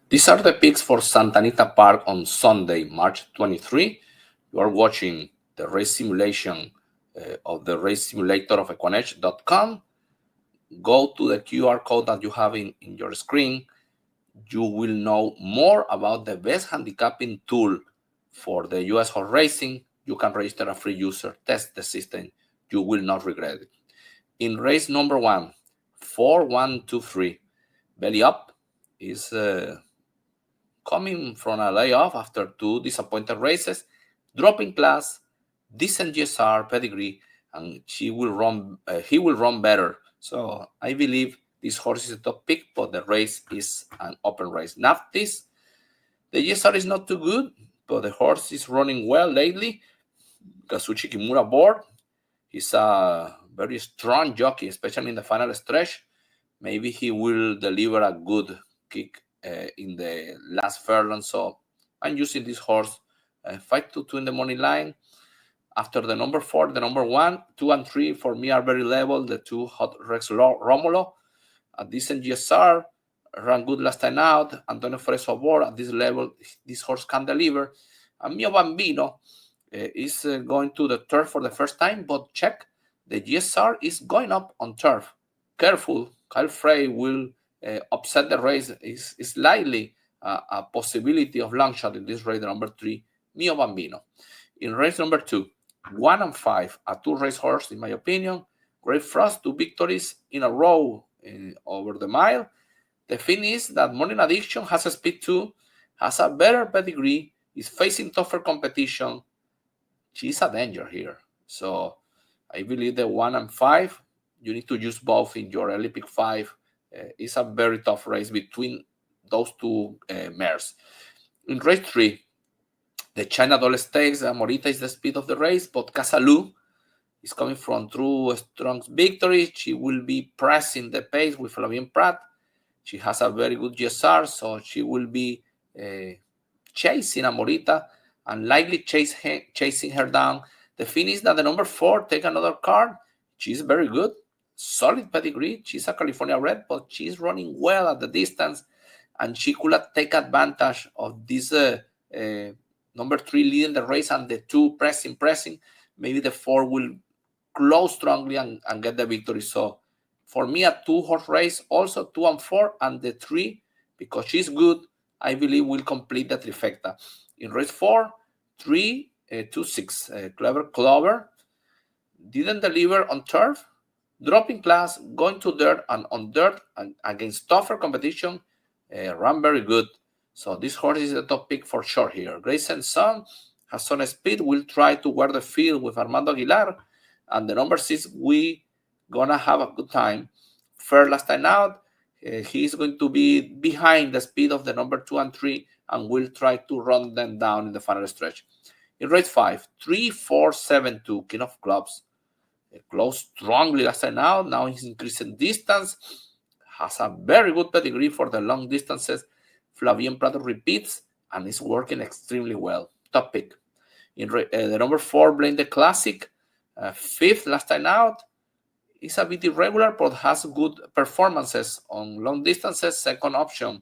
These are the picks for Santa Anita Park on Sunday, March 23. You are watching the race simulation of the race simulator of Equinedge.com. Go to the QR code that you have in your screen. You will know more about the best handicapping tool for the US horse racing. You can register a free user, test the system. You will not regret it. In race number 1, 4-1-2-3, belly up is coming from a layoff after 2 disappointed races, dropping class, decent GSR pedigree, and he will run better. So I believe this horse is a top pick, but the race is an open race. Naftis, the GSR is not too good, but the horse is running well lately. Kazuchi Kimura board. He's a very strong jockey, especially in the final stretch. Maybe he will deliver a good kick in the last furlong. So I'm using this horse 5-2 in the money line. After the number 4, the number 1, 2 and 3 for me are very level. The 2 Hot Rex Romulo, a decent GSR, ran good last time out. Antonio Freso aboard at this level. This horse can deliver. And Mio Bambino is going to the turf for the first time, but check, the GSR is going up on turf. Careful, Kyle Frey will upset the race. Is likely a possibility of long shot in this race, number 3, Mio Bambino. In race number 2, 1 and 5, a 2-race horse, in my opinion. Great Frost, 2 victories in a row over the mile. The thing is that Morning Addiction has a speed 2, has a better pedigree, is facing tougher competition. She's a danger here. So I believe the 1 and 5, you need to use both in your early pick 5. It's a very tough race between those 2 mares. In race 3, the China Doll Stakes, Morita is the speed of the race, but Casalú is coming from through a strong victory. She will be pressing the pace with Flavien Prat. She has a very good GSR, so she will be chasing a Morita and likely chasing her down. The thing is that the number 4, take another card. She's very good, solid pedigree. She's a California Red, but she's running well at the distance, and she could take advantage of this number 3 leading the race and the 2 pressing. Maybe the 4 will close strongly and get the victory. So for me, a 2-horse race, also 2 and 4, and the 3, because she's good, I believe will complete the trifecta. In race 4, 3, 2, 6, Clever Clover didn't deliver on turf, dropping class, going to dirt, and on dirt and against tougher competition, ran very good. So this horse is the top pick for sure here. Grayson Sun has some speed, will try to wear the field with Armando Aguilar. And the number 6, we gonna have a good time. Fair last time out, he's going to be behind the speed of the number 2 and 3 and will try to run them down in the final stretch. In race 5, 3, 4, 7, 2, King of Clubs. Close strongly last time out. Now he's increasing distance. Has a very good pedigree for the long distances. Flavien Prado repeats and is working extremely well. Top pick. In the number 4, Blame the Classic. 5th last time out. Is a bit irregular, but has good performances on long distances. Second option.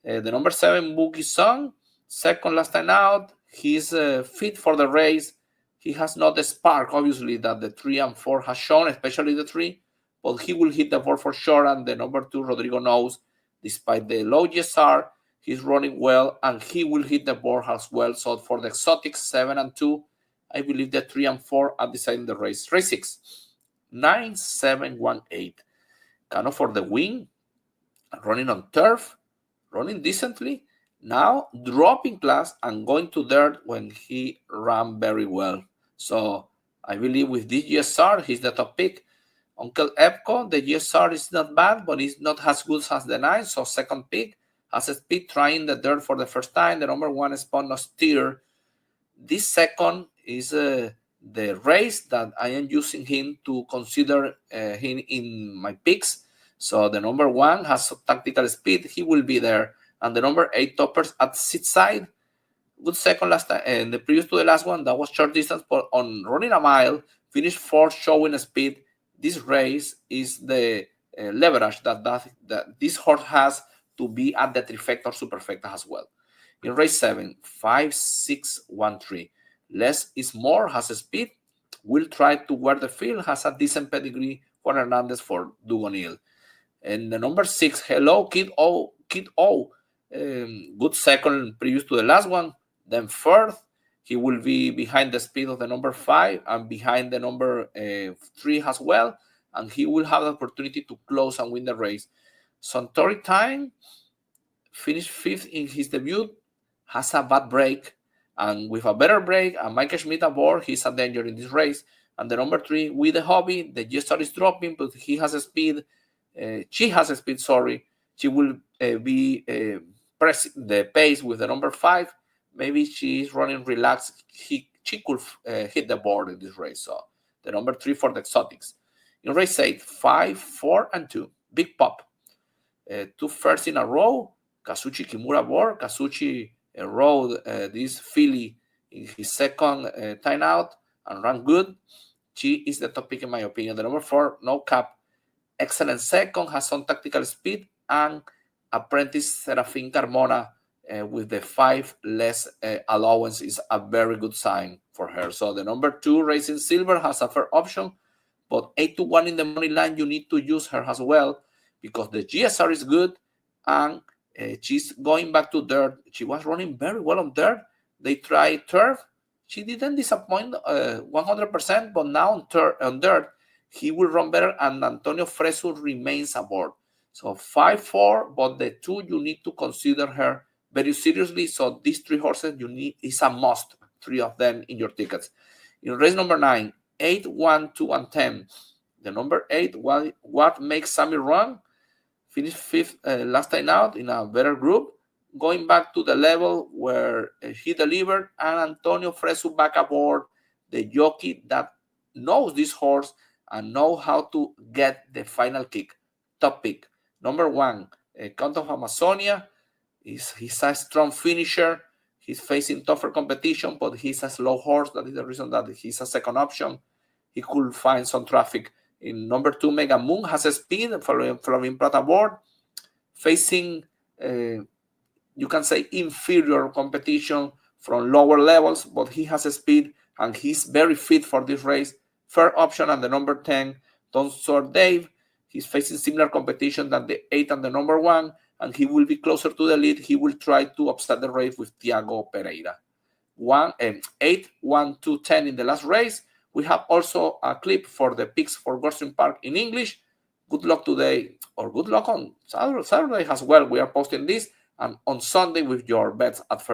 The number 7, Boogie Song. 2nd last time out. He's fit for the race. He has not the spark, obviously, that the 3 and 4 has shown, especially the 3. But he will hit the board for sure. And the number 2, Rodrigo knows, despite the low GSR, he's running well, and he will hit the board as well. So for the exotics, 7 and 2, I believe the 3 and 4 are deciding the race. Race 6, 9, 7, 1, 8. Cano for the win, running on turf, running decently. Now dropping class and going to dirt when he ran very well. So I believe with this GSR, he's the top pick. Uncle Epco, the GSR is not bad, but it's not as good as the 9. So second pick, has a speed, trying the dirt for the first time. The number 1, Spawn Steer. This second is the race that I am using him to consider him in my picks. So the number 1 has tactical speed. He will be there. And the number 8, Toppers at seat side. Good second last time. And the previous to the last one, that was short distance, but on running a mile, finished 4th, showing speed. This race is the leverage that this horse has to be at the trifecta or superfecta as well. In race 7, 5, 6, 1, 3. Less is more, has a speed, will try to wear the field, has a decent pedigree. Juan Hernandez for Dugonil. And the number 6, Hello Kid O. Good second previous to the last one. Then third, he will be behind the speed of the number 5 and behind the number 3 as well. And he will have the opportunity to close and win the race. Suntory Time finished 5th in his debut, has a bad break. And with a better break and Michael Schmidt aboard, he's a danger in this race. And the number 3, With the Hobby, the GSR is dropping, but he has a speed. She has a speed, sorry. She will be pressing the pace with the number 5. Maybe she is running relaxed. She could hit the board in this race. So the number 3 for the exotics. In race 8, 5, 4, and 2. Big Pop. 2 firsts in a row. Kazuchi Kimura aboard. Kazuchi rode this filly in his second time out and ran good. She is the top pick in my opinion. The number 4, No Cap, excellent second, has some tactical speed, and apprentice Serafin Carmona with the 5 less allowance is a very good sign for her. So the number 2, Racing Silver, has a fair option, but 8-1 in the money line, you need to use her as well because the GSR is good and she's going back to dirt. She was running very well on dirt. They tried turf. She didn't disappoint 100%, but now on dirt, he will run better, and Antonio Fresu remains aboard. So 5-4, but the 2, you need to consider her very seriously. So these 3 horses, you need is a must, 3 of them in your tickets. In race number 9, 8, 1, 2, and 10. The number 8, What Makes Sammy Run? Finished 5th last time out in a better group, going back to the level where he delivered, and Antonio Fresu back aboard, the jockey that knows this horse and know how to get the final kick. Top pick. Number 1, Count of Amazonia. He's a strong finisher. He's facing tougher competition, but he's a slow horse. That is the reason that he's a second option. He could find some traffic. In number 2, Mega Moon has a speed, Flavin Prat aboard, facing, you can say, inferior competition from lower levels, but he has a speed and he's very fit for this race. Fair option. And the number 10, Don Sor Dave, he's facing similar competition than the 8 and the number 1, and he will be closer to the lead. He will try to upset the race with Thiago Pereira. 8, 1, 2, 10 in the last race. We have also a clip for the picks for Gulfstream Park in English. Good luck today, or good luck on Saturday as well. We are posting this, and on Sunday with your bets at first.